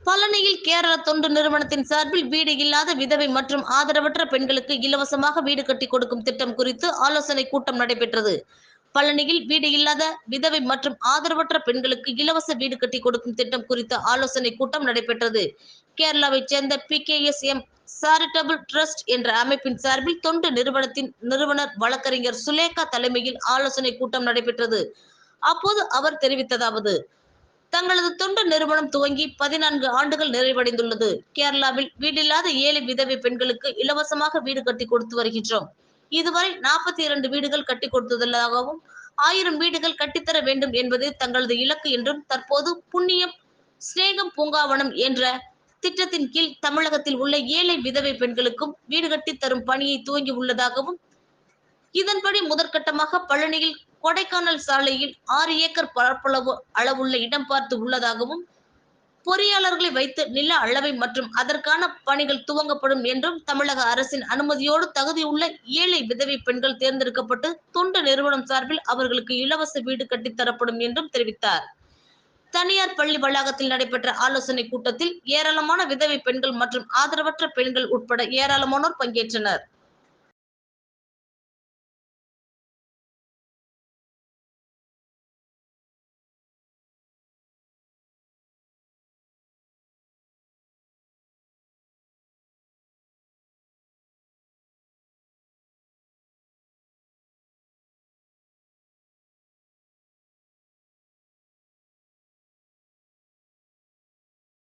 பழனியில் கேரள தொண்டு நிறுவனத்தின் சார்பில் வீடு இல்லாத விதவை மற்றும் ஆதரவற்ற பெண்களுக்கு இலவசமாக வீடு கட்டி கொடுக்கும் திட்டம் குறித்து ஆலோசனை கூட்டம் நடைபெற்றது. பழனியில் வீடு இல்லாத விதவை மற்றும் ஆதரவற்ற பெண்களுக்கு இலவச வீடு கட்டி கொடுக்கும் திட்டம் குறித்த ஆலோசனை கூட்டம் நடைபெற்றது. கேரளாவைச் சேர்ந்த PKSM சாரிட்டபிள் ட்ரஸ்ட் என்ற அமைப்பின் சார்பில் தொண்டு நிறுவனத்தின் நிறுவனர் வழக்கறிஞர் சுலேகா தலைமையில் ஆலோசனை கூட்டம் நடைபெற்றது. அப்போது அவர் தெரிவித்ததாவது: தங்களது தொண்டு நிறுவனம் துவங்கி 14 ஆண்டுகள் நிறைவடைந்துள்ளது. கேரளாவில் வீடில்லாத ஏழை விதவை பெண்களுக்கு இலவசமாக வீடு கட்டி கொடுத்து வருகின்றோம். இதுவரை 42 வீடுகள் கட்டி கொடுத்துள்ளதாகவும் 1000 வீடுகள் கட்டித்தர வேண்டும் என்பது தங்களது இலக்கு என்றும் தற்போது புண்ணியம் சிநேகம் பூங்காவனம் என்ற திட்டத்தின் கீழ் தமிழகத்தில் உள்ள ஏழை விதவை பெண்களுக்கும் வீடு கட்டி தரும் பணியை துவங்கி உள்ளதாகவும், இதன்படி முதற்கட்டமாக பழனியில் கொடைக்கானல் சாலையில் 6 ஏக்கர் பரப்பளவு அளவுள்ள இடம் பார்த்து உள்ளதாகவும், பொறியாளர்களை வைத்து நில அளவை மற்றும் அதற்கான பணிகள் துவங்கப்படும் என்றும், தமிழக அரசின் அனுமதியோடு தகுதியுள்ள ஏழை விதவை பெண்கள் தேர்ந்தெடுக்கப்பட்டு தொண்டு நிறுவனம் சார்பில் அவர்களுக்கு இலவச வீடு கட்டித்தரப்படும் என்றும் தெரிவித்தார். தனியார் பள்ளி வளாகத்தில் நடைபெற்ற ஆலோசனை கூட்டத்தில் ஏராளமான விதவை பெண்கள் மற்றும் ஆதரவற்ற பெண்கள் உட்பட ஏராளமானோர் பங்கேற்றனர்.